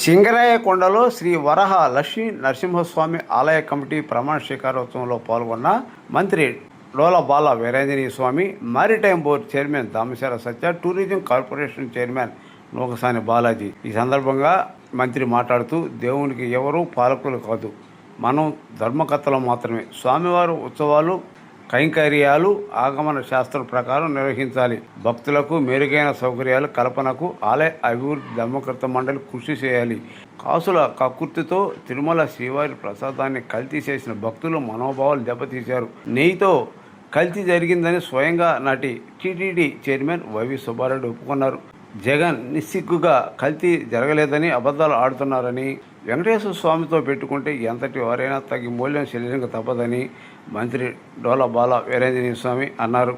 సింగరాయకొండలో శ్రీ వరహ లక్ష్మీ నరసింహస్వామి ఆలయ కమిటీ ప్రమాణ స్వీకారోత్సవంలో పాల్గొన్న మంత్రి Dola Bala Veeranjaneya Swami, maritime board chairman Damashala Satya, tourism corporation chairman Nukasani Balaji. ఈ సందర్భంగా మంత్రి మాట్లాడుతూ, దేవునికి ఎవరూ పాలకులు కాదు, మనం ధర్మకర్తలు మాత్రమే. స్వామివారు ఉత్సవాలు కైంకర్యాలు ఆగమన శాస్త్రం ప్రకారం నిర్వహించాలి. భక్తులకు మెరుగైన సౌకర్యాల కల్పనకు ఆలయ అభివృద్ధి ధర్మకర్త మండలి కృషి చేయాలి. కాసుల కకృతితో తిరుమల శ్రీవారి ప్రసాదాన్ని కల్తీ చేసిన భక్తులు మనోభావాలు దెబ్బతీశారు. నెయ్యితో కల్తీ జరిగిందని స్వయంగా నాటి టీటీడీ చైర్మన్ వైవి సుబ్బారెడ్డి ఒప్పుకున్నారు. జగన్ నిస్సిగ్గుగా కల్తీ జరగలేదని అబద్ధాలు ఆడుతున్నారని, వెంకటేశ్వర స్వామితో పెట్టుకుంటే ఎంతటి వారైనా తగి మూల్యం చెల్లించక తప్పదని మంత్రి డోలా బాల వీరాంజనేయ స్వామి అన్నారు.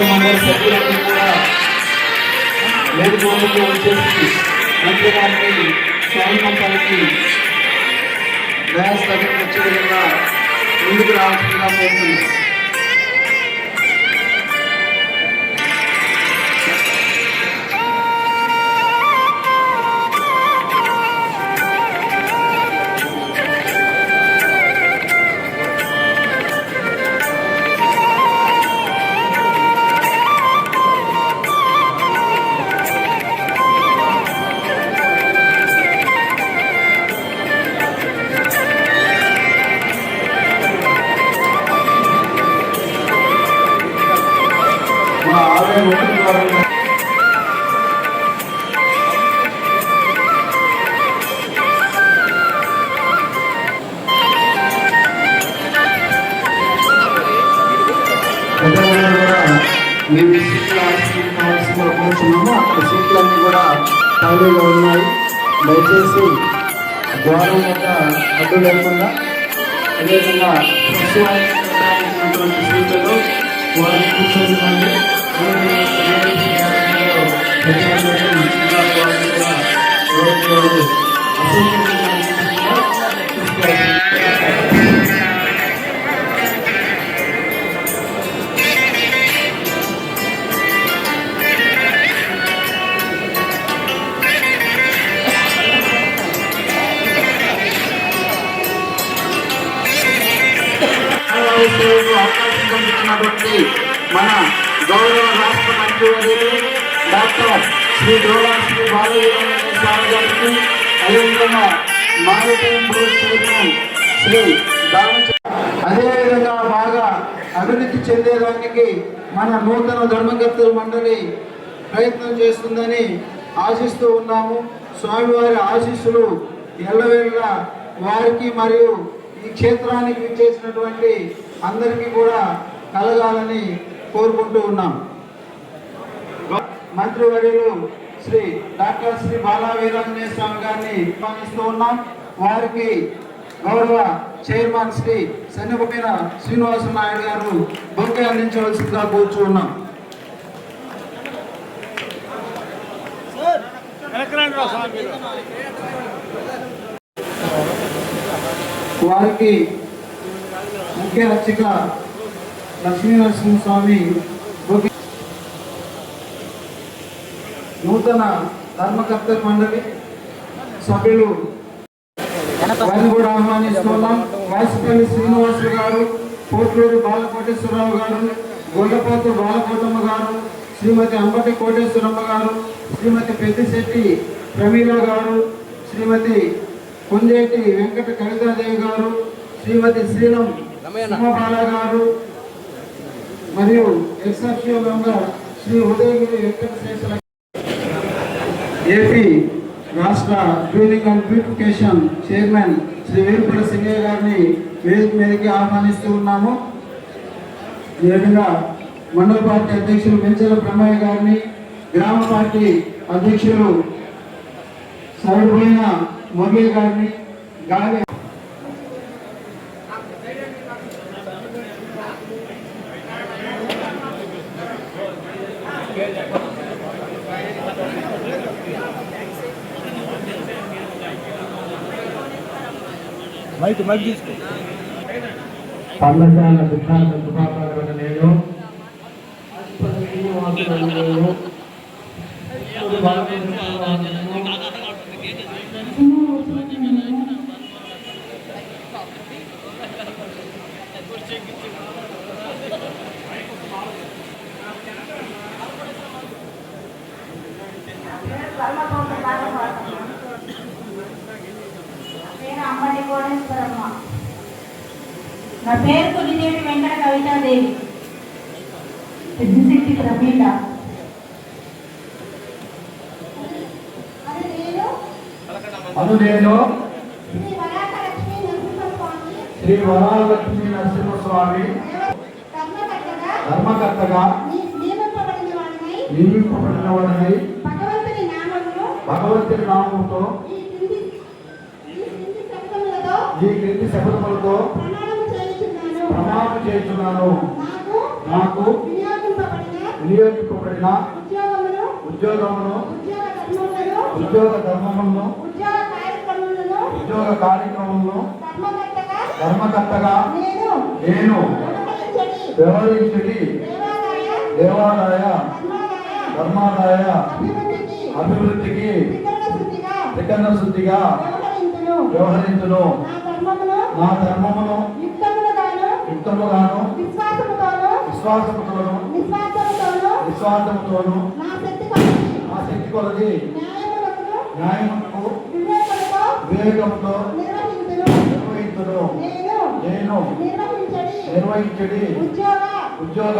మండలి సభ్యులన్నీ కూడా మేలుకోవడంలో వచ్చేసి మంత్రి గారిని స్వాగతం పలికి న్యాయస్థానం వచ్చే విధంగా ముందుకు రావాల్సిందిగా కోరుతున్నాం. మేము సీట్లు కూర్చున్నాము. అక్కడ సీట్లన్నీ కూడా ఖాళీగా ఉన్నాయి. దయచేసి ద్వారం యొక్క అడ్డు లేకుండా అదేవిధంగా ప్రస్తుతానికి సీట్లలో వారిని కూర్చోండి. అవకాశం కల్పించినటువంటి మన గౌరవ రాష్ట్ర మంత్రివర్యులు డాక్టర్ శ్రీ డోలా శ్రీ బాలవీరాంజనేయ స్వామి గారికి, అదేవిధంగా మారిటైమ్ బోర్డు చైర్మన్ శ్రీ అదేవిధంగా బాగా అభివృద్ధి చెందేదానికి మన నూతన ధర్మకర్తల మండలి ప్రయత్నం చేస్తుందని ఆశిస్తూ ఉన్నాము. స్వామివారి ఆశీస్సులు ఎల్లవేళలా వారికి మరియు ఈ క్షేత్రానికి విచ్చేసినటువంటి అందరికీ కూడా కలగాలని కోరుకుంటూ ఉన్నాం. మంత్రివర్యులు శ్రీ డాక్టర్ శ్రీ బాలా వీరాంజనేయ స్వామి గారిని ఆహ్వానిస్తూ ఉన్నాం. వారికి గౌరవ చైర్మన్ శ్రీ సన్నపైన శ్రీనివాస నాయుడు గారు బొకే అందించవలసిందిగా కూర్చున్నాం. వారికి ముఖ్య అర్చక లక్ష్మీనరసింహస్వామి నూతన ధర్మకర్త మండలి సభ్యులు వారిని కూడా ఆహ్వానిస్తున్నాం. వాసిపల్లి శ్రీనివాసులు గారు, పోట్లూరు బాలకోటేశ్వరరావు గారు, గొల్లపోతు బాలకోటమ్మ గారు, శ్రీమతి అంబటి కోటేశ్వరమ్మ గారు, శ్రీమతి పెద్దిశెట్టి ప్రమీల గారు, శ్రీమతి కొంజేటి వెంకట కవితాదేవి గారు, శ్రీమతి శ్రీలం సింహబాల గారు మరియు exceptional member Shri Udayagiri Venkateswara AP రాష్ట్ర tuning and beautification chairman Shri Veerapura Singayya గారిని వేదిక మీదకి ఆహ్వానిస్తూ ఉన్నాము. ఈ విధంగా మండల పార్టీ అధ్యక్షులు మెంచల బ్రహ్మయ్య గారిని, గ్రామ పార్టీ అధ్యక్షులు సౌడిపోయిన మురళి గారిని, గాలి పర్ణశాల సిద్ధాంత సుభాకర్ నేను అంబటి కోటేశ్వరమ్మ. నా పేరు కొద్దిదేవి వెంకట కవితాదేవి. పెద్దిశెట్టి ప్రమీల. అను నేను శ్రీ వరాలక్ష్మీ నరసింహస్వామి ధర్మకర్తగా నియమింపబడిన వాడినై నియమింపబడిన వాడిని భగవంతుని నామమును భగవంతుని నామముతో ఈ క్రింది శబ్దములతో ఈ క్రింది శపథములతో ప్రమాణము చేయుచున్నాను. ప్రమాణం చేస్తున్నాను. నాకు వినియోగింపబడిన ఉద్యోగమును ఉద్యోగ ధర్మములను ఉద్యోగ కార్యక్రమములను ధర్మకర్తగా నేను నేను వ్యవహరించడి దేవాదాయ ధర్మాదాయ అభివృద్ధికి త్రికరణ శుద్ధిగా వ్యవహరించును. నా ధర్మమును యుక్తముగాను విశ్వాసముతోను నా శక్తి కొలది న్యాయమునకు వివేకముతో నిర్వహించును. నేను నిర్వహించడి ఉద్యోగ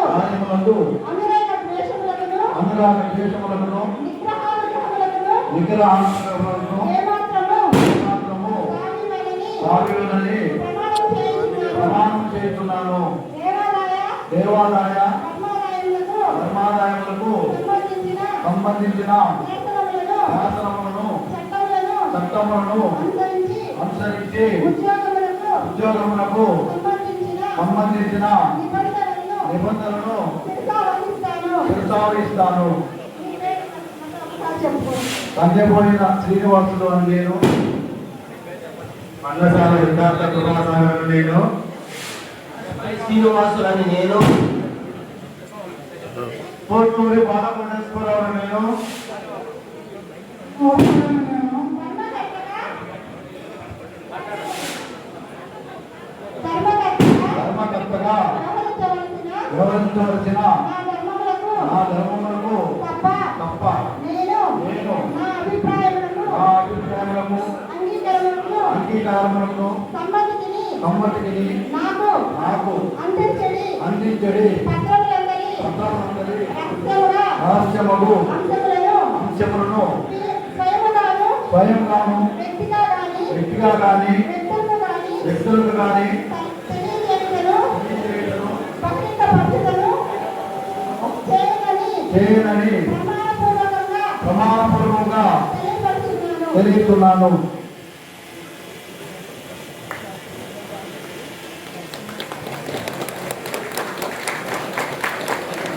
కార్యములందు అనురాగ ద్వేషములను నిగ్రహాలను మాత్రము సాగులని ప్రమాణం చేస్తున్నాను. దేవాదాయ ధర్మాదాయములకు సంబంధించిన శాసనములను చట్టములను అనుసరించి ఉద్యోగములకు సంబంధించిన నిబంధనలను ప్రస్తావిస్తాను. సంధ్యపోయిన శ్రీనివాసులు అని నేను, మండసాల సిద్ధార్థ కృపాసాగర్ నేను, శ్రీనివాసులు అని నేను, పోర్టూరి బాలకోటేశ్వరరావు అని నేను, ధర్మకర్తగా వ్యవహరించవలసిన నా ధర్మములకు తప్ప నేను నా అభిప్రాయములకు అంగీకారములకు సమ్మతిని నాకు అందించడి పత్రములందరి రహస్యమగు అంశములను స్వయంగాను వ్యక్తిగా కానీ వ్యక్తులకు కానీ చేయనని ప్రమాణపూర్వకంగా తెలియజేస్తున్నాను.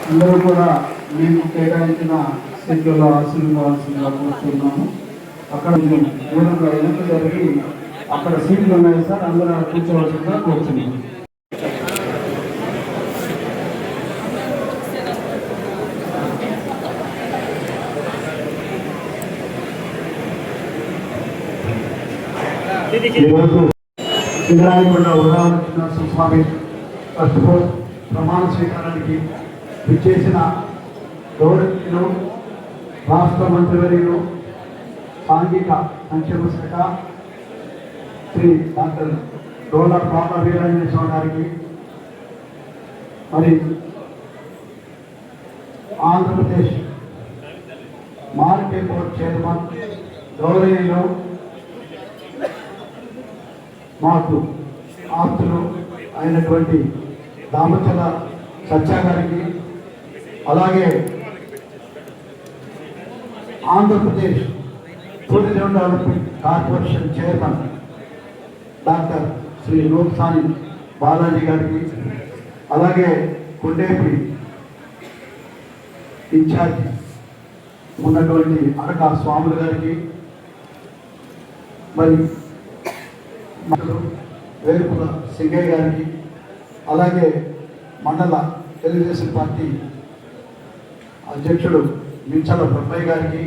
అందరూ కూడా మేము కేటాయించిన సీట్లలో ఆశీర్వాదాల్సిందిగా కూర్చున్నాము. అక్కడ దూరంగా ఎన్నిక జరిగి అక్కడ సీట్లు ఉన్నాయి సార్, అందరూ కూర్చోవలసిందిగా కూర్చున్నాము. ఈరోజు సింగరాయకొండ ఉదాహరణ స్వామి ట్రస్ట్ బోర్డ్ ప్రమాణ స్వీకారానికి విచ్చేసిన గౌరవనీయులు రాష్ట్ర మంత్రివర్యులు సాంఘిక సంక్షేమ శాఖ శ్రీ డాక్టర్ డోలా పాప వీరాంజనేయ స్వామి గారికి, మరి ఆంధ్రప్రదేశ్ మార్కెట్ బోర్డ్ చైర్మన్ గౌరవనీయులు మాకు ఆప్తులు అయినటువంటి దామచల సత్య గారికి, అలాగే Andhra Pradesh tourism development corporation chairman doctor Shri Nursani Balaji గారికి, అలాగే కొండేపి ఇన్ఛార్జ్ ఉన్నటువంటి అడక స్వాములు గారికి, మరి వేరుపుల సింగయ్య గారికి, అలాగే మండల తెలుగుదేశం పార్టీ అధ్యక్షుడు మించల బ్రహ్మయ్య గారికి,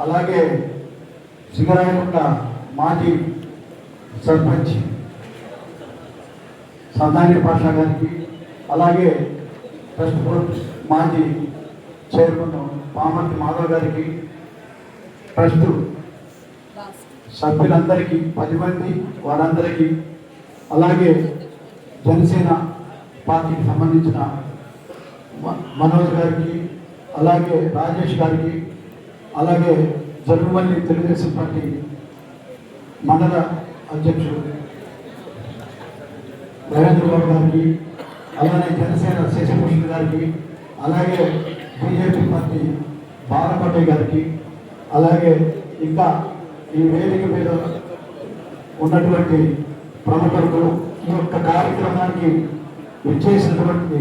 అలాగే సింగరాయకొండ మాజీ సర్పంచ్ సదాని పాషా గారికి, అలాగే ట్రస్ట్ బోర్డ్ మాజీ చైర్మన్ పామర్తి మాధవ్ గారికి, ట్రస్ట్ సభ్యులందరికీ 10 మంది వారందరికీ, అలాగే జనసేన పార్టీకి సంబంధించిన మనోజ్ గారికి, అలాగే రాజేష్ గారికి, అలాగే జరుగుమల్లి తెలుగుదేశం పార్టీ మండల అధ్యక్షుడు రవీంద్ర బాబు గారికి, అలానే జనసేన శశిభూషణ్ గారికి, అలాగే బీజేపీ పార్టీ బాలపట్టే గారికి, అలాగే ఇంకా ఈ వేదిక మీద ఉన్నటువంటి ప్రముఖులకు, ఈ యొక్క కార్యక్రమానికి విచ్చేసినటువంటి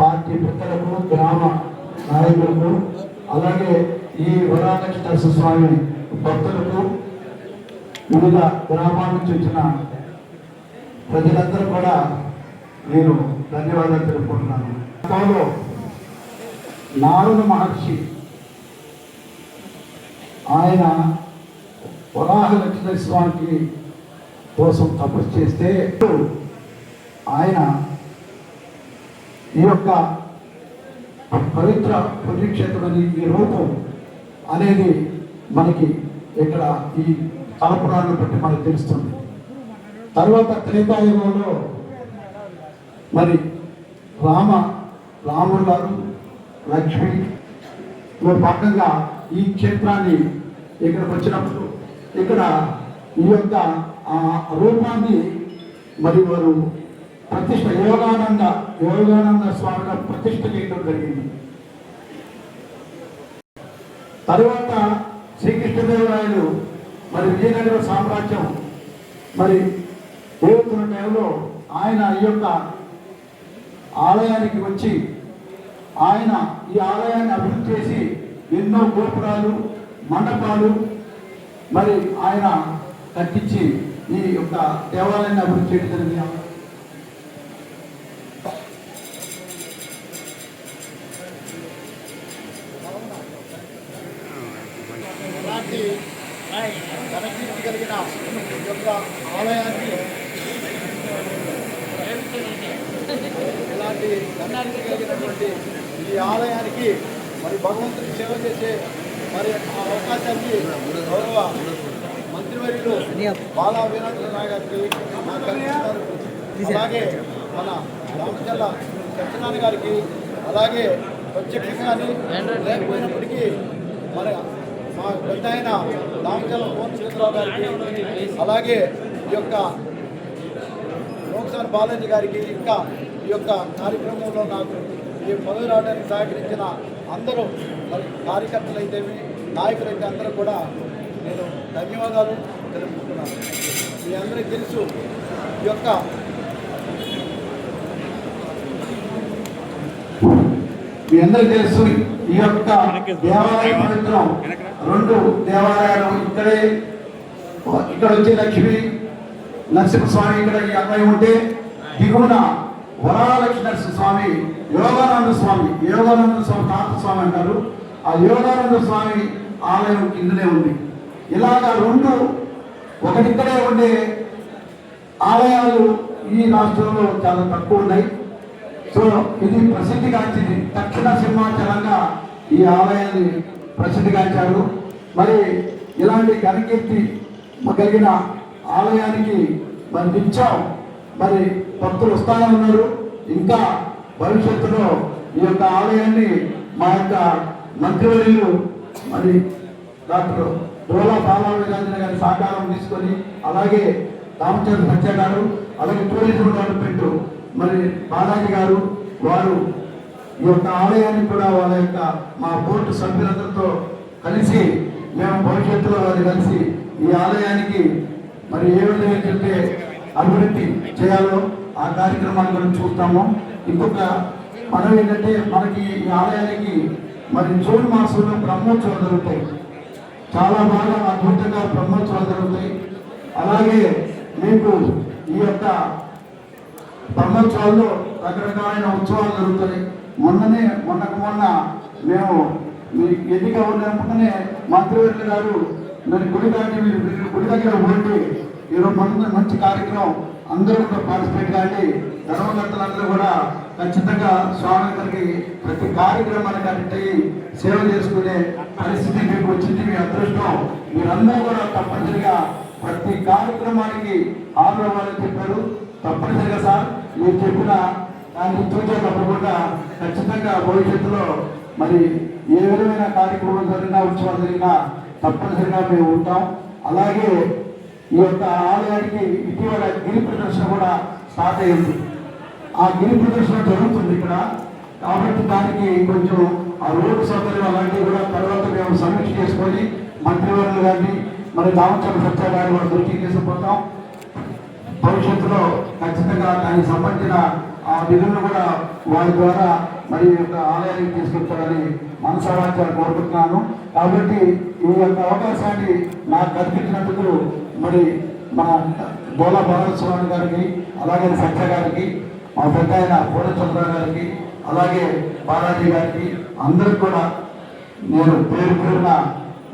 పార్టీ పెద్దలకు, గ్రామ నాయకులకు, అలాగే ఈ వరాలక్ష్మణ స్వామి భక్తులకు, వివిధ గ్రామాల నుంచి వచ్చిన ప్రజలందరూ కూడా నేను ధన్యవాదాలు తెలుపుకుంటున్నాను. నారద మహర్షి ఆయన వరాహ లక్ష్మణ స్వామికి కోసం తపస్సు చేస్తే ఆయన ఈ యొక్క పవిత్ర పుణ్యక్షేత్రమని ఈ రూపం అనేది మనకి ఇక్కడ ఈ తలపురాన్ని బట్టి మనకు తెలుస్తుంది. తర్వాత త్రేతాయుగంలో మరి రాముడు గారు లక్ష్మి పక్కగా ఈ క్షేత్రాన్ని ఇక్కడికి వచ్చినప్పుడు ఇక్కడ ఈ యొక్క రూపాన్ని మరి వారు ప్రతిష్ట యోగానంద స్వామిగా ప్రతిష్ట చేయడం జరిగింది. తరువాత శ్రీకృష్ణదేవరాయలు మరి విజయనగర సామ్రాజ్యం మరి దేవతుల టైంలో ఆయన ఈ యొక్క ఆలయానికి వచ్చి ఆయన ఈ ఆలయాన్ని అభివృద్ధి చేసి ఎన్నో గోపురాలు, మండపాలు మరి ఆయన కట్టించి ఈ యొక్క దేవాలయాన్ని అభివృద్ధి చేయడం జరిగింది. ఘనకీర్తి కలిగిన యొక్క ఆలయాన్ని ఇలాంటి ఘనకీర్తి కలిగినటువంటి ఈ ఆలయానికి మరి భగవంతుని సేవ చేసే మరి ఆ అవకాశాన్ని గౌరవ మంత్రివర్యులు బాలా వీరేంద్ర నాయక్ గారికి నాకు కల్పిస్తున్నారు. అలాగే మన రామచల్ల సత్యనారాయణ గారికి, అలాగే ప్రత్యక్షంగాని లేకపోయినప్పటికీ మరి మా పెద్ద ఆయన రామచల్ల మోహన్ గారికి, అలాగే ఈ యొక్క లోక్సార్ బాలాజీ గారికి, ఇంకా ఈ యొక్క కార్యక్రమంలో నాకు ఈ పదవి రావడానికి సహకరించిన అందరూ మరి కార్యకర్తలు అయితేమి, నాయకులైతే అందరూ కూడా నేను ధన్యవాదాలు తెలుపుకుంటున్నాను. మీ అందరికీ తెలుసు ఈ యొక్క మీ అందరికీ తెలుసు ఈ యొక్క దేవాలయ పవిత్రం 2 దేవాలయాలు ఇక్కడ వచ్చే లక్ష్మి నరసింహస్వామి ఇక్కడ ఈ అమ్మాయి ఉంటే దిగువన వరాలక్ష్మణ స్వామి యోగానంద స్వామి తాత స్వామి అంటారు. ఆ యోగానంద స్వామి ఆలయం కిందనే ఉంది. ఇలాగా 2 ఒకటిక్కడే ఉండే ఆలయాలు ఈ రాష్ట్రంలో చాలా తక్కువ ఉన్నాయి. సో ఇది ప్రసిద్ధిగాంచింది, దక్షిణ సింహాచలంగా ఈ ఆలయాన్ని ప్రసిద్ధిగాంచారు. మరి ఇలాంటి ఘనకీర్తి కలిగిన ఆలయానికి మరి నిత్యం మరి భక్తులు వస్తానే ఉన్నారు. ఇంకా భవిష్యత్తులో ఈ యొక్క ఆలయాన్ని మా యొక్క మంత్రివర్యులు మరి డాక్టర్ డోలా బాలా వీరేంద్ర గారి సహకారం తీసుకొని, అలాగే రామచంద్ర సత్య గారు, అలాగే టూరిజం డెవలప్మెంట్ మరి బాలాజీ గారు, వారు ఈ యొక్క ఆలయాన్ని కూడా వాళ్ళ యొక్క మా బోర్డు సభ్యులందరితో కలిసి మేము భవిష్యత్తులో వారు కలిసి ఈ ఆలయానికి మరి ఏ విధంగా అభివృద్ధి చేయాలో ఆ కార్యక్రమాన్ని మనం చూస్తాము. ఇంకొక మనం ఏంటంటే మనకి ఈ ఆలయానికి మరి జూన్ మాసంలో బ్రహ్మోత్సవాలు జరుగుతాయి. చాలా బాగా అద్భుతంగా బ్రహ్మోత్సవాలు జరుగుతాయి. అలాగే మీకు ఈ యొక్క బ్రహ్మోత్సవాల్లో రకరకాలైన ఉత్సవాలు జరుగుతాయి. మొన్న మేము మీ ఎన్నిక ఉన్నప్పుడే మంత్రివర్యులు గారు మరి గుడి దగ్గర పోండి, ఈరోజు మంచి కార్యక్రమం అందరూ కూడా పార్టిసిపేట్ కానీ ధర్మకర్తలందరూ కూడా ఖచ్చితంగా స్వామి గారికి ప్రతి కార్యక్రమాన్ని కనెక్ట్ అయ్యి సేవ చేసుకునే పరిస్థితి మీకు వచ్చింది. మీ అదృష్టం. మీరందరూ కూడా తప్పనిసరిగా ప్రతి కార్యక్రమానికి హాజరవ్వాలని చెప్పారు. తప్పనిసరిగా సార్ మీరు చెప్పిన దాన్ని చూసే తప్పకుండా ఖచ్చితంగా భవిష్యత్తులో మరి ఏ విధమైన కార్యక్రమం జరిగినా, ఉత్సవాలు జరిగినా తప్పనిసరిగా మేము ఉంటాం. అలాగే ఈ యొక్క ఆలయానికి ఇటీవల గిరి ప్రదర్శన కూడా స్టార్ట్ అయింది. ఆ గిరి ప్రదర్శన జరుగుతుంది ఇక్కడ. కాబట్టి దానికి కొంచెం ఆ రోడ్డు సౌకర్యం అలాంటివి కూడా తర్వాత మేము సమీక్ష చేసుకొని మంత్రివర్యులు గారిని మరి దామచంద్ర సత్య గారిని కూడా దృష్టికి తీసుకుపోతాం. భవిష్యత్తులో ఖచ్చితంగా దానికి సంబంధించిన ఆ నిధులను కూడా వారి ద్వారా మరి ఈ యొక్క ఆలయానికి తీసుకెళ్తారని మనసావాచారు కోరుకుంటున్నాను. కాబట్టి ఈ యొక్క అవకాశాన్ని నాకు కల్పించినందుకు మరి మన డోలా బాలస్వామి గారికి, అలాగే సత్య గారికి, మా పెద్ద ఆయన పూర్ణచంద్ర గారికి, అలాగే బాలాజీ గారికి అందరికి కూడా నేను పేరు పేరున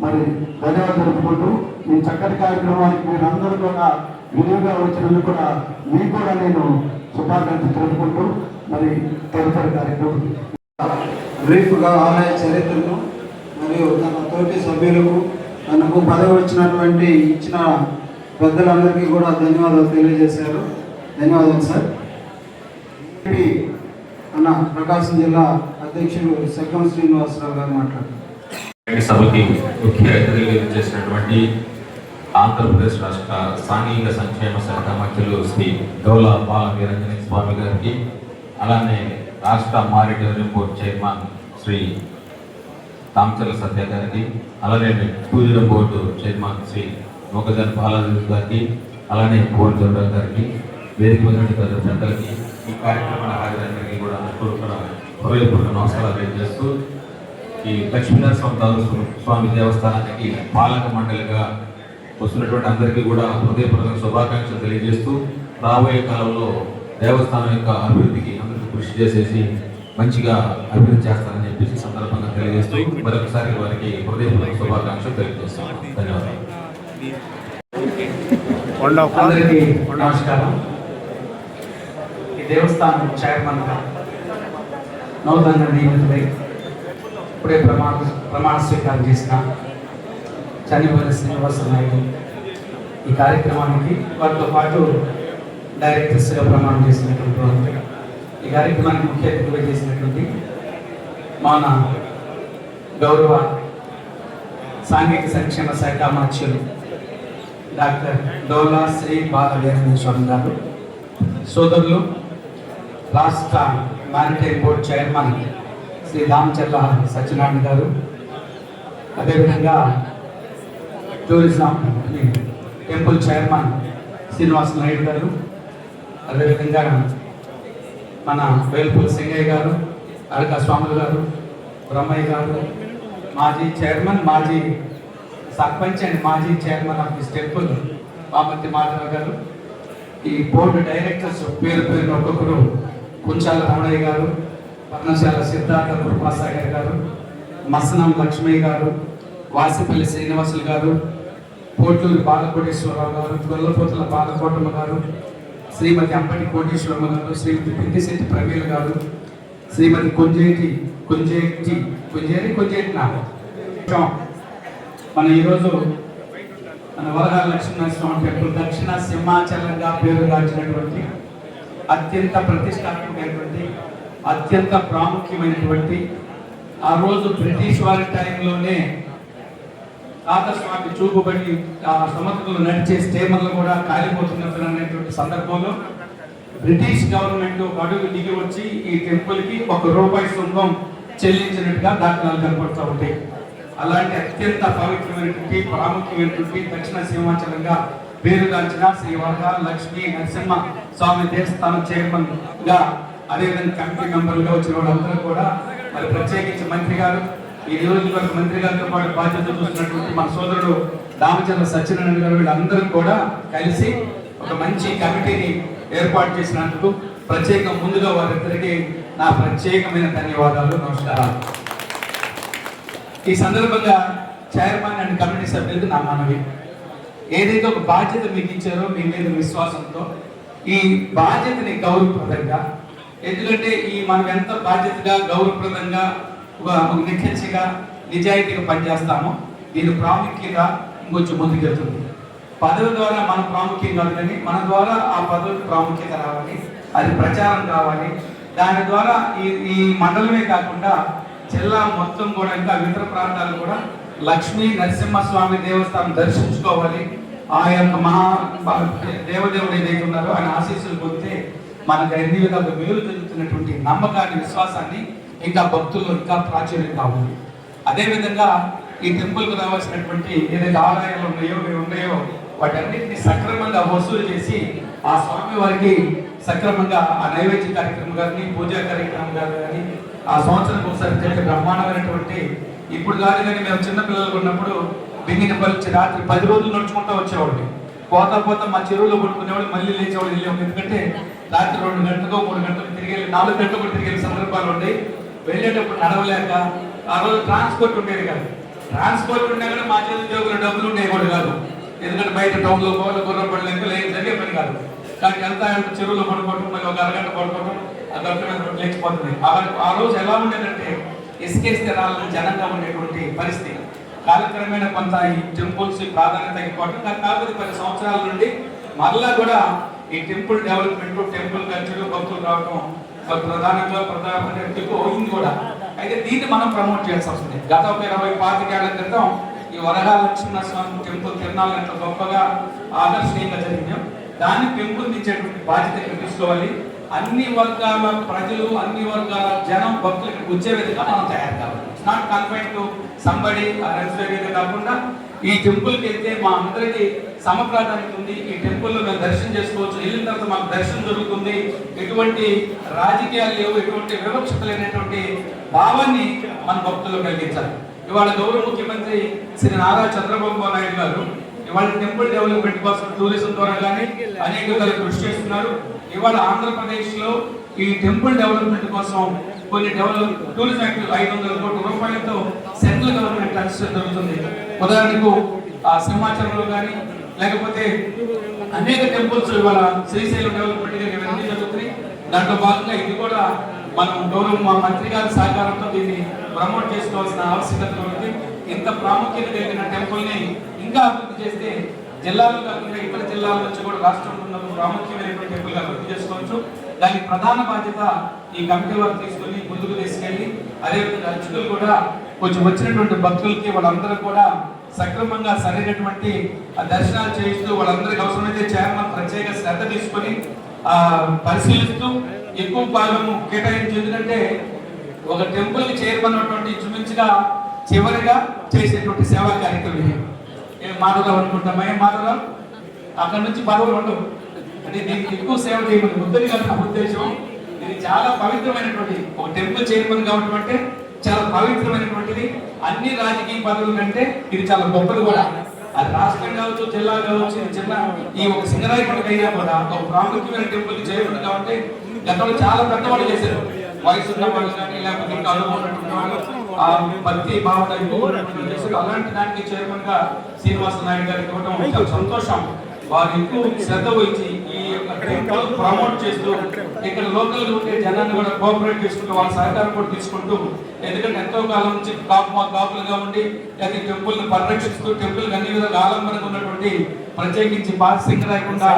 మరి ధన్యవాదాలు తెలుపుకుంటూ ఈ చక్కటి కార్యక్రమానికి మీరు అందరూ కూడా విలువగా వచ్చినందుకు కూడా మీకు కూడా నేను శుభాకాంక్షలు తెలుపుకుంటూ మరి తదుపరి కార్యక్రమం బ్రీఫ్గా ఆలయ చరిత్రను మరియు తన తోటి సభ్యులకు తనకు పదవి ఇచ్చిన పెద్దలందరికీ కూడా ధన్యవాదాలు తెలియజేశారు. ధన్యవాదాలు సార్. అన్న ప్రకాశం జిల్లా అధ్యక్షులు సెగ్గం శ్రీనివాసరావు గారు మాట్లాడారు. సభకి ముఖ్య అతిథిగా చేసినటువంటి ఆంధ్రప్రదేశ్ రాష్ట్ర సాంఘిక సంక్షేమ శాఖ మంత్రులు శ్రీ డోలా బాల వీరాంజనేయ స్వామి గారికి, అలానే రాష్ట్ర maritime board chairman Shri Damacharla Satya గారికి, అలానే tourism board chairman Shri Mogajan Balaji గారికి, అలానే పూర్ణచంద్ర గారికి, వేదిక మీద పెద్దలకి, ఈ కార్యక్రమాల హాజరైనకి కూడా హృదయపూర్వక నమస్కారాలు తెలియజేస్తూ, ఈ లక్ష్మీనరసింహ స్వామి దేవస్థానానికి పాలక మండలిగా వస్తున్నటువంటి అందరికీ కూడా హృదయపూర్వక శుభాకాంక్షలు తెలియజేస్తూ, రాబోయే కాలంలో దేవస్థానం యొక్క అభివృద్ధికి అందరికీ కృషి చేసేసి మంచిగా అభివృద్ధి చేస్తారని చెప్పేసి సందర్భంగా తెలియజేస్తూ మరొకసారి వారికి హృదయపూర్వక శుభాకాంక్షలు తెలియజేస్తాను. ధన్యవాదాలు. అందరికీ నమస్కారం. ఈ దేవస్థానం చైర్మన్గా నూతనంగా నియమితులై ఇప్పుడే ప్రమాణ స్వీకారం చేసిన చనిపోయిన శ్రీనివాస నాయుడు ఈ కార్యక్రమానికి వారితో పాటు డైరెక్టర్స్గా ప్రమాణం చేసినటువంటి వాళ్ళు, ఈ కార్యక్రమానికి ముఖ్య అతిథిగా చేసినటువంటి మన గౌరవ సాంఘిక సంక్షేమ శాఖ మంత్రులు డాక్టర్ డోలా శ్రీ బాల వీరాంజనేయ స్వామి గారు, సోదరులు రాష్ట్ర maritime board chairman Shri Damacharla Satyanarayana garu, అదేవిధంగా tourism temple chairman Srinivasa Naidu garu, అదేవిధంగా మన వేల్పూర్ సింగయ్య గారు, అరకా స్వాములు గారు, బ్రహ్మయ్య గారు, మాజీ చైర్మన్, మాజీ సర్పంచ్ అండ్ మాజీ chairman of this temple Papathi Madhava గారు, ఈ బోర్డు డైరెక్టర్స్ పేరు పేరున ఒక్కొక్కరు, కుంచాల రమణయ్య గారు, పర్ణశాల సిద్ధార్థ కృపాసాగర్ గారు, మసనం లక్ష్మయ్య గారు, వాసిపల్లి శ్రీనివాసులు గారు, పోటూరు బాలకోటేశ్వరరావు గారు, గొల్లపోతుల బాలకోటమ్మ గారు, శ్రీమతి అంపటి కోటేశ్వరమ్మ గారు, శ్రీమతి పిద్దిశెట్టి ప్రవీణ్ గారు, శ్రీమతి కొంజేటి మన ఈరోజు మన వరహాల లక్ష్మీనరసింహ టెంపుల్ దక్షిణ సింహాచలంగా పేరుగాంచినటువంటి అత్యంత ప్రతిష్టాత్మకమైనటువంటి అత్యంత ప్రాముఖ్యమైనటువంటి, ఆ రోజు బ్రిటిష్ వారి టైంలోనే తాతస్వామి చూపుబడి ఆ సముద్రంలో నడిచే స్టేమర్లు కూడా కాలిపోతున్నప్పుడు అనేటువంటి సందర్భంలో బ్రిటిష్ గవర్నమెంట్ ఒక అడుగు దిగి వచ్చి ఈ టెంపుల్కి ₹1 సుంకం చెల్లించినట్టుగా దాఖలాలు కనపడుతూ ఉంటాయి. అలాంటి అత్యంత పవిత్రమైనటువంటి ప్రాముఖ్యమైనటువంటి దక్షిణ సింహాచలంగా పేరుగాంచిన శ్రీ వరహ లక్ష్మీ నరసింహ స్వామి దేవస్థానం చైర్మన్ గా, అదేవిధంగా కమిటీ మెంబర్లుగా వచ్చిన వాళ్ళందరూ కూడా మరి ప్రత్యేకించి మంత్రి గారు, ఈ నియోజకవర్గ మంత్రి గారితో పాటు బాధ్యత చూస్తున్నటువంటి మన సోదరుడు దామచర్ల సత్యనారాయణ గారు, వీళ్ళందరూ కూడా కలిసి ఒక మంచి కమిటీని ఏర్పాటు చేసినందుకు ప్రత్యేకంగా ముందుగా వారిద్దరికి నా ప్రత్యేకమైన ధన్యవాదాలు, నమస్కారాలు. ఈ సందర్భంగా చైర్మన్ అండ్ కమిటీ సభ్యులకు నా మనవి, ఏదైతే ఒక బాధ్యత మీకు ఇచ్చారో మీ మీద విశ్వాసంతో ఈ బాధ్యతని గౌరవప్రదంగా, ఎందుకంటే ఈ మనం ఎంత బాధ్యతగా గౌరవప్రదంగా ఒక నిఖచ్చిగా నిజాయితీగా పనిచేస్తామో దీని ప్రాముఖ్యత ఇంకొంచెం ముందుకెళ్తుంది. పదవి ద్వారా మన ప్రాముఖ్యం కాదు, కానీ మన ద్వారా ఆ పదవి ప్రాముఖ్యత రావాలి, అది ప్రచారం కావాలి. దాని ద్వారా ఈ మండలమే కాకుండా జిల్లా మొత్తం కూడా ఇంకా ఇతర ప్రాంతాలు కూడా లక్ష్మీ నరసింహస్వామి దేవస్థానం దర్శించుకోవాలి. ఆ యొక్క దేవదేవుడు ఏదైతే ఉన్నారో ఆయన ఆశీస్సులు పొందితే మనకు అన్ని విధాలుగా మేలు జరుగుతున్నటువంటి నమ్మకాన్ని, విశ్వాసాన్ని ఇంకా భక్తుల్లో ఇంకా ప్రాచుర్యంగా ఉంది. అదేవిధంగా ఈ టెంపుల్కి రావాల్సినటువంటి ఏదైతే ఆదాయాలు ఉన్నాయో వాటన్నిటిని సక్రమంగా వసూలు చేసి ఆ స్వామి వారికి సక్రమంగా ఆ నైవేద్య కార్యక్రమం కానీ, పూజా కార్యక్రమం కానీ ఆ సంవత్సరానికి ఒకసారి జరిగే బ్రహ్మాండమైనటువంటి, ఇప్పుడు కాదు కానీ మేము చిన్నపిల్లలు ఉన్నప్పుడు బింగినపల్లి రాత్రి 10 రోజులు నడుచుకుంటూ వచ్చేవాడిని. పోతా మా చెరువులో పడుకునేవాడు, మళ్ళీ లేచేవాడు వెళ్ళేవాడు. ఎందుకంటే రాత్రి 2 గంటలకు 3 గంటలకు తిరిగి 4 గంటలకు కూడా తిరిగే సందర్భాలు ఉన్నాయి. వెళ్ళేటప్పుడు నడవలేక ఆ రోజు ట్రాన్స్పోర్ట్ ఉండేది కాదు. ట్రాన్స్పోర్ట్ ఉన్నా కానీ మా చేతి ఉద్యోగులు డబ్బులు ఉండేవి కూడా కాదు. ఎందుకంటే బయట టౌన్లో పోవాలి, గుర్రం పడలేక జరిగే పని కాదు. కానీ వెళ్తా చెరువులో పడుకోవటం, మళ్ళీ ఒక అరగంట పడుకోవటం, ఆ గంట మీద లేచిపోతుంది. ఆ రోజు ఎలా ఉండేదంటే ఇసుకేస్తే రాళ్ళని జనంగా ఉండేటువంటి పరిస్థితి. కాలక్రమేణా కొంత ఈ టెంపుల్స్ ప్రాధాన్యత తగ్గిపోవడం, కాకపోతే 10 సంవత్సరాల నుండి మళ్ళా కూడా ఈ టెంపుల్ డెవలప్మెంట్, టెంపుల్ కల్చర్, భక్తులు రావడం ప్రధానంగా ఎక్కువ అయింది కూడా. అయితే దీన్ని మనం ప్రమోట్ చేయాల్సి వస్తుంది. గత 20-25 ఏళ్ల క్రితం ఈ వరహాల లక్ష్మీనరసింహస్వామి టెంపుల్ తిరునాళ్ళు ఎంత గొప్పగా ఆకర్షణీయంగా జరిగినాం. దాన్ని పెంపొందించేటువంటి బాధ్యత ఇక్కడ తీసుకోవాలి. అన్ని వర్గాల ప్రజలు, అన్ని వర్గాల జనం, భక్తులకు వచ్చే విధంగా మనం తయారు కావాలి. It's not confine to somebody కాకుండా ఈ టెంపుల్కి వెళ్తే మా అందరికీ సమప్రాధాన్యత ఉంది. ఈ టెంపుల్లో మేము దర్శనం చేసుకోవచ్చు, వెళ్ళిన తర్వాత మాకు దర్శనం జరుగుతుంది. ఎటువంటి రాజకీయాలు లేవు, ఎటువంటి వివక్షత లేనటువంటి భావాన్ని మన భక్తుల్లో కలిగించాలి. ఇవాళ గౌరవ ముఖ్యమంత్రి శ్రీ నారా చంద్రబాబు నాయుడు గారు ఇవాళ టెంపుల్ డెవలప్మెంట్ కోసం టూరిజం ద్వారా కానీ అనేక విధాలు కృషి చేస్తున్నారు. ఇవాళ ఆంధ్రప్రదేశ్లో ఈ టెంపుల్ డెవలప్మెంట్ కోసం కొన్ని టూరిజం యాక్ట్ 500 కోట్ల రూపాయలతో సెంట్రల్ గవర్నమెంట్ కన్స్ట్రక్షన్ జరుగుతుంది. ఉదాహరణకు సింహాచలంలో కానీ, లేకపోతే అనేక టెంపుల్స్ ఇవాళ శ్రీశైలం డెవలప్మెంట్ ఇవన్నీ జరుగుతున్నాయి. దాంట్లో భాగంగా ఇది కూడా మనం గౌరవ మా మంత్రి గారి సహకారంతో దీన్ని ప్రమోట్ చేసుకోవాల్సిన ఆవశ్యకత ఉంది. ఇంత ప్రాముఖ్యత కలిగిన టెంపుల్ని ఇంకా అభివృద్ధి చేస్తే జిల్లాలో కాకుండా ఇతర జిల్లాల నుంచి కూడా రాష్ట్రంలో ఉన్న ప్రాముఖ్యమైనటువంటి టెంపుల్గా అభివృద్ధి చేసుకోవచ్చు. దానికి ప్రధాన బాధ్యత ఈ కమిటీ వారు తీసుకొని ముందుకు తీసుకెళ్ళి, అదేవిధంగా అర్చకులు కూడా కొంచెం వచ్చినటువంటి భక్తులకి వాళ్ళందరూ కూడా సక్రమంగా సరైనటువంటి దర్శనాలు చేయిస్తూ, వాళ్ళందరికీ అవసరమైతే చైర్మన్ ప్రత్యేక శ్రద్ధ తీసుకొని పరిశీలిస్తూ ఎక్కువ భాగం కేటాయించి, ఎందుకంటే ఒక టెంపుల్ కి చైర్మన్ అటువంటి ఇంచుమించుగా చివరిగా చేసేటువంటి సేవా కార్యక్రమం మాధవరావు అనుకుంటామా, మాధవరావు అక్కడ నుంచి పదవులు ఉండవు. అంటే దీనికి ఎక్కువ సేవ చేయమని ముద్దని కాదు నా ఉద్దేశం. ఇది చాలా పవిత్రమైనటువంటి ఒక టెంపుల్ చైర్మన్ కావడం అంటే చాలా పవిత్రమైనటువంటిది. అన్ని రాజకీయ పదవుల కంటే ఇది చాలా గొప్పది కూడా. అది రాష్ట్రం కావచ్చు, జిల్లా కావచ్చు, చిన్న ఈ ఒక సింగరాయపల్లి అయినా కూడా ఒక ప్రాముఖ్యమైన టెంపుల్ చైర్మన్ కాబట్టి గతంలో చాలా పెద్దవాళ్ళు చేశారు. వయసు ఉన్న వాళ్ళు కానీ, లేకపోతే ఇంకా అనుకున్నటువంటి వాళ్ళు భక్తి భావన చేశారు. అలాంటి దానికి చైర్మన్ గా శ్రీనివాస నాయుడు గారికి ఇవ్వడం చాలా సంతోషం. వారు ఎక్కువ శ్రద్ధ వహించి ఈ యొక్క టెంపుల్ ప్రమోట్ చేస్తూ, ఇక్కడ లోకల్ ఉండే జనాన్ని కూడా కోఆపరేట్ చేసుకుంటూ, వాళ్ళ సహకారం కూడా తీసుకుంటూ, ఎందుకంటే ఎంతో కాలం నుంచి కాపులుగా ఉండి అది టెంపుల్ ని పరిరక్షిస్తూ, టెంపుల్ అన్ని విధాలుగా ఆలంబనంగా ఉన్నటువంటి, ప్రత్యేకించి పార్సింగ్ రాకుండా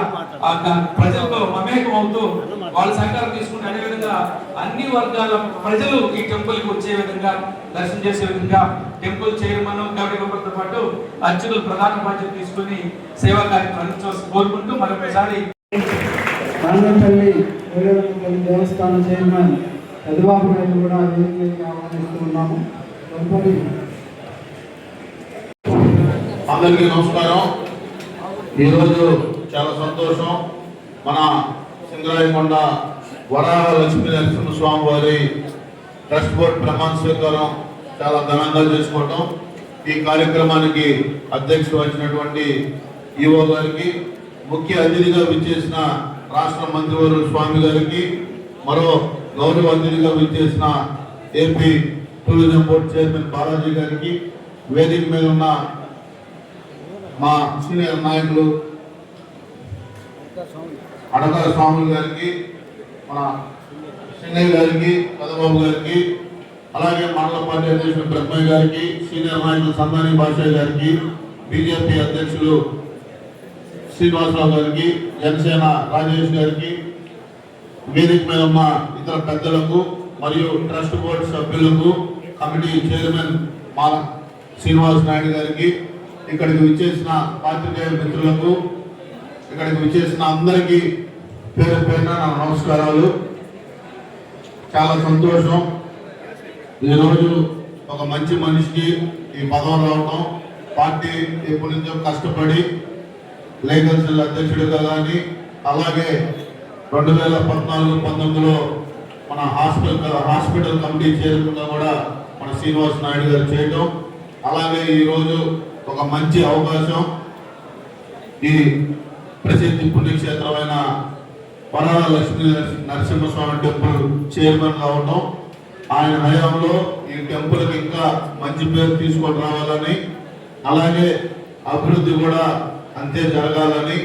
ప్రజలతో మమేకం అవుతూ వాళ్ళ సహకారం తీసుకుంటూ, అదేవిధంగా అన్ని వర్గాల ప్రజలు ఈ టెంపుల్ కి వచ్చే విధంగా, దర్శనం చేసే విధంగా టెంపుల్ చైర్మన్ కమిటీ మెంబర్తో పాటు అర్చకులు ప్రధాన బాధ్యత తీసుకుని సేవా కార్యక్రమాన్ని కోరుకుంటూ మరొకసారి రంగంపల్లి దేవస్థానం చైర్మన్ పెద్దబాబు గారిని కూడా వేదికగా ఆహ్వానిస్తూ ఉన్నాము. అందరికీ నమస్కారం. ఈరోజు చాలా సంతోషం. మన సింగరాయకొండ వరాహ లక్ష్మీ నరసింహస్వామి వారి ట్రస్ట్ బోర్డు ప్రమాణ స్వీకారం చాలా ఘనంగా చేసుకోవటం. ఈ కార్యక్రమానికి అధ్యక్షుడు వచ్చినటువంటి ఈవో గారికి, ముఖ్య అతిథిగా విచ్చేసిన రాష్ట్ర మంత్రివర్యులు స్వామి గారికి, మరో గౌరవ అతిథిగా విచ్చేసిన AP tourism board chairman Balaji గారికి, వేదిక మీద ఉన్న మా సీనియర్ నాయకులు అడగా స్వాములు గారికి, మన సింగయ్య గారికి, పెద్దబాబు గారికి, అలాగే మండల పార్టీ అధ్యక్షుడు బ్రహ్మయ్య గారికి, సీనియర్ నాయకులు సందాని భాషయ్య గారికి, బీజేపీ అధ్యక్షులు శ్రీనివాసరావు గారికి, జనసేన రాజేష్ గారికి, వేదిక మీద ఉన్న ఇతర పెద్దలకు మరియు ట్రస్ట్ బోర్డు సభ్యులకు, కమిటీ చైర్మన్ మాల శ్రీనివాస నాయుడు గారికి, ఇక్కడికి విచ్చేసిన పాత్రికేయ మిత్రులకు, ఇక్కడికి విచ్చేసిన అందరికీ పేరు పేరున నా నమస్కారాలు. చాలా సంతోషం ఈరోజు ఒక మంచి మనిషికి ఈ పదవి రావడం. పార్టీ ఎప్పటి నుంచో కష్టపడి లీగల్ సెల్ అధ్యక్షుడిగా కానీ, అలాగే 2014-19లో మన హాస్పిటల్ కమిటీ చైర్మన్గా కూడా మన శ్రీనివాస్ నాయుడు గారు చేయడం, అలాగే ఈరోజు ఒక మంచి అవకాశం ఈ ప్రసిద్ధి పుణ్యక్షేత్రమైన వరహ లక్ష్మీ నరసింహస్వామి టెంపుల్ చైర్మన్ అవడం, ఆయన హయాంలో ఈ టెంపుల్కి ఇంకా మంచి పేరు తీసుకొని రావాలని, అలాగే అభివృద్ధి కూడా అంతే జరగాలని,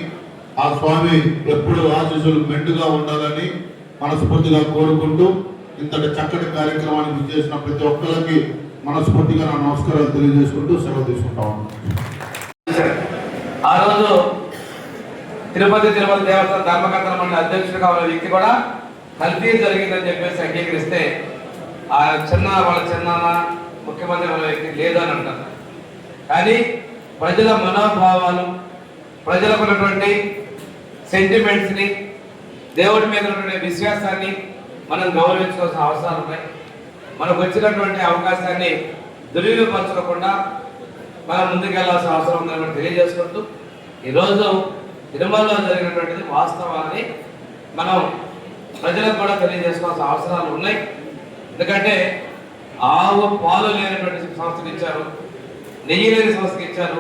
ఆ స్వామి ఎప్పుడు ఆశీస్సులు మెండుగా ఉండాలని మనస్ఫూర్తిగా కోరుకుంటూ ఇంతటి చక్కటి కార్యక్రమానికి చేసిన ప్రతి ఒక్కరికి మనస్ఫూర్తిగా నా నమస్కారాలు తెలియజేసుకుంటూ సెలవు తీసుకుంటా ఉన్నాను. ఆ రోజు తిరుపతి దేవస్థాన ధర్మకర్తల మండలి అధ్యక్షుడిగా ఉన్న వ్యక్తి కూడా కల్తీ జరిగిందని చెప్పేసి అంగీకరిస్తే వాళ్ళ చిన్నాన్న ముఖ్యమంత్రి వాళ్ళ వ్యక్తి లేదు అని అంటారు. కానీ ప్రజల మనోభావాలు, ప్రజలకు ఉన్నటువంటి సెంటిమెంట్స్ని, దేవుడి మీద ఉన్నటువంటి విశ్వాసాన్ని మనం గౌరవించుకోవాల్సిన అవసరాలు ఉన్నాయి. మనకు వచ్చినటువంటి అవకాశాన్ని దుర్వినియోగపరచకుండా మనం ముందుకెళ్లాల్సిన అవసరం ఉందని తెలియజేసుకుంటూ, ఈరోజు తిరుమలలో జరిగినటువంటిది వాస్తవాన్ని మనం ప్రజలకు కూడా తెలియజేసుకోవాల్సిన అవసరాలు ఉన్నాయి. ఎందుకంటే ఆవు పాలు లేనటువంటి సంస్థకి ఇచ్చారు, నెయ్యి లేని సంస్థకి ఇచ్చారు.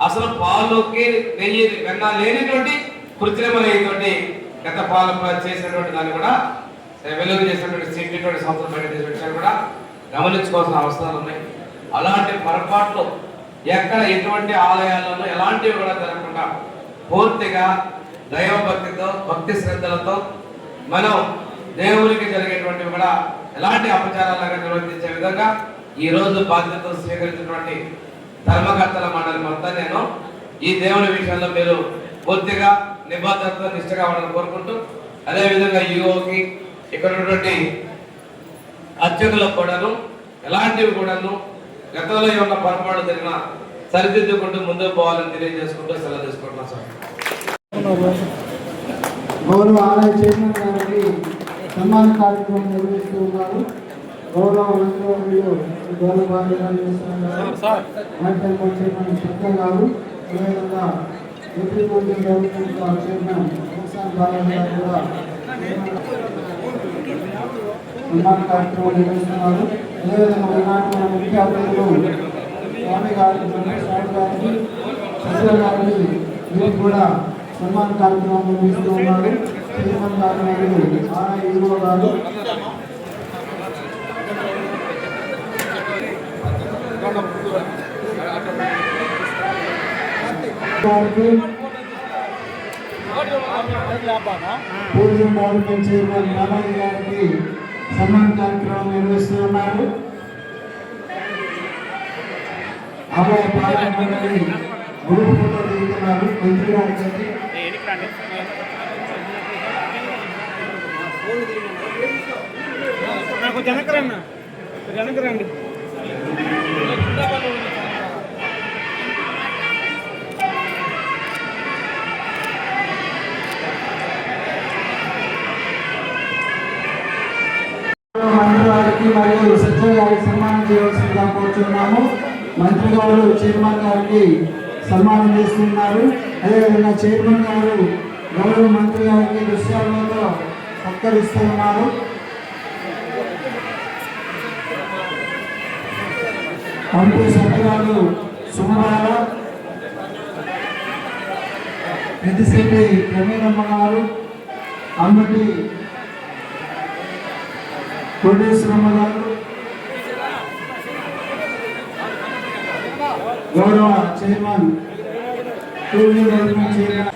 అసలు పాలుకి నెయ్యి వెన్న లేనిటువంటి కృత్రిమ నెయ్యితోటి గత పాలన చేసినటువంటి దాన్ని కూడా వెలుగు చేసినటువంటి సిటీ సంస్థలు బయట విషయాలు కూడా గమనించుకోవాల్సిన అవసరాలు ఉన్నాయి. అలాంటి పొరపాట్లు ఎక్కడ ఎటువంటి ఆలయాలలో ఎలాంటివి కూడా జరగకుండా పూర్తిగా దైవభక్తితో, భక్తి శ్రద్ధలతో మనం దేవునికి జరిగేటువంటివి కూడా ఎలాంటి అపచారాలుగా నిర్వర్తించే విధంగా ఈ రోజు బాధ్యతలు స్వీకరించినటువంటి ధర్మకర్తల మండలి మొత్తం నేను ఈ దేవుని విషయంలో మీరు పూర్తిగా నిబద్ధతతో నిష్ఠగా ఉండాలని కోరుకుంటూ, అదేవిధంగా ఈఓకి ఇక్కడ ఉన్నటువంటి అర్చకులకు కూడాను ఎలాంటివి కూడాను గతంలో ఏమన్నా పొరపాటు జరిగిన సరిదిద్దుకుంటూ ముందుకు పోవాలని తెలియజేసుకుంటూ సెలవు తీసుకుంటున్నాం సార్. గౌరవ ఆలయ చైర్మన్ గారికి సన్మాన కార్యక్రమం నిర్వహిస్తూ ఉన్నారు. గౌరవ మంత్రివర్యులు గౌరవ చైర్మన్ శంకర్ గారు, అదేవిధంగా ఏపీ గవర్నమెంట్ చైర్మన్ బాలాజీ గారు కూడా సన్మాన కార్యక్రమం నిర్వహిస్తున్నారు. అదేవిధంగా ఈనాటి మన ముఖ్య అతిథులు స్వామి గారికి, స్వామి గారికి, శశిధర్ గారికి వీరికి కూడా సన్మాన కార్యక్రమం నిర్వహిస్తూ ఉన్నారు. చైర్మన్ గారు మరియు ఆర్ఐ ఈఓ గారు టూరిజం డెవలప్మెంట్ చైర్మన్ బాలాజీ గారికి సన్మాన కార్యక్రమం నిర్వహిస్తూ ఉన్నారు. ఆలయ పాలక మండలి గ్రూప్ ఫోటో దిగుతున్నారు. మంత్రి గారికి వెనకరండి. మంత్రి గారికి మరియు సచివ గారికి సన్మానం చేయవలసిందిగా కోరుతున్నాము. మంత్రి గారు చైర్మన్ గారికి సన్మానం చేస్తున్నారు. అదేవిధంగా చైర్మన్ గారు గౌరవ మంత్రి గారికి దృశ్యాలతో సత్కరిస్తూ ఉన్నారు. మంత్రి సభ్యురాలు సుమరాల, పెద్దిశెట్టి ప్రవీణమ్మ గారు, అమ్మటి కోటేశ్వరమ్మ గారు, గౌరవ చైర్మన్ టూరిజం డెవలప్మెంట్ చైర్మన్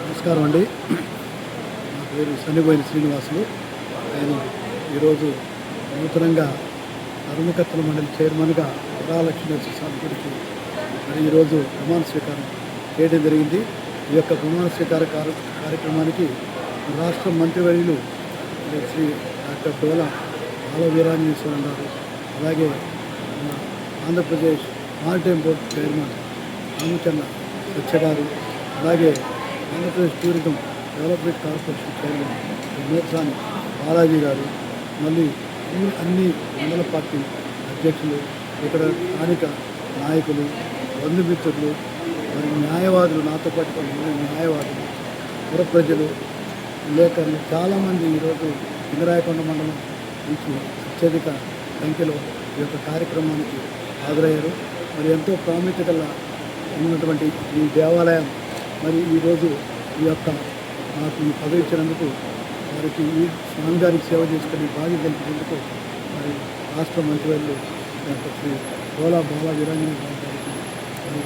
నమస్కారం అండి. నా పేరు శనిబోయిన శ్రీనివాసులు. నేను ఈరోజు నూతనంగా ధర్మకర్తల మండలి చైర్మన్గా వరహాలక్ష్మీ నరసింహస్వామి గుడికి మరి ఈరోజు ప్రమాణ స్వీకారం చేయడం జరిగింది. ఈ యొక్క ప్రమాణ స్వీకార కార్యక్రమానికి రాష్ట్ర మంత్రివర్యులు శ్రీ డాక్టర్ డోలా బాల వీరాంజనేయ స్వామి గారు, అలాగే మన Andhra Pradesh maritime board chairman Ramachandra Satya గారు, అలాగే Andhra Pradesh tourism development corporation chairman Methrani Balaji గారు, మళ్ళీ అన్ని మండల పార్టీ అధ్యక్షులు, ఇక్కడ స్థానిక నాయకులు, బంధుమిత్రులు, మరి న్యాయవాదులు, నాతో పాటు కొంతమంది న్యాయవాదులు, పుర ప్రజలు, విలేకరులు చాలామంది ఈరోజు ఇంద్రాయకొండ మండలం నుంచి అత్యధిక సంఖ్యలో ఈ యొక్క కార్యక్రమానికి హాజరయ్యారు. మరి ఎంతో ప్రాముఖ్యత ఉన్నటువంటి ఈ దేవాలయం మరి ఈరోజు ఈ యొక్క నాకు ఈ పదవి ఇచ్చినందుకు, వారికి ఈ స్వామివారికి సేవ చేసుకుని బాధ్యత తెలిపినందుకు మరి రాష్ట్ర మంత్రివర్యులు డాక్టర్ శ్రీ డోలా బాల వీరాంజనేయ స్వామి గారికి, మరి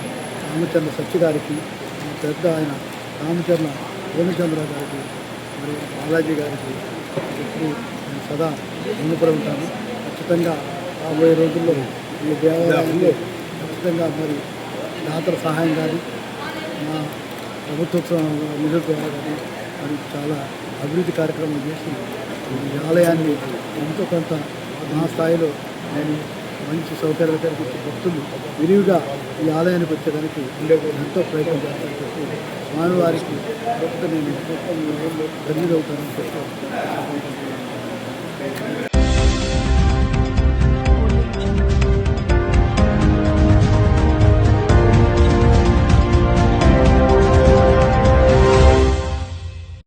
రామచంద్ర సత్య గారికి, పెద్ద ఆయన రామచంద్ర పూర్ణచంద్ర గారికి, మరి బాలాజీ గారికి ఎప్పుడు నేను సదా రుణపడి ఉంటాను. ఖచ్చితంగా రాబోయే రోజుల్లో ఈ దేవాలయంలో ఖచ్చితంగా మరి దాతల సహాయం కానీ, మా ప్రభుత్వ నిధుల ద్వారా కానీ మరి చాలా అభివృద్ధి కార్యక్రమం చేసి ఈ ఆలయాన్ని ఎంతో కొంత నా స్థాయిలో నేను మంచి సౌకర్యాలు కల్పించి భక్తులు విరివిగా ఈ ఆలయానికి వచ్చేదానికి ఎంతో ప్రయత్నం చేస్తానని చెప్పి స్వామివారికి నేను ధన్యవాదాలు అవుతానని చెప్పి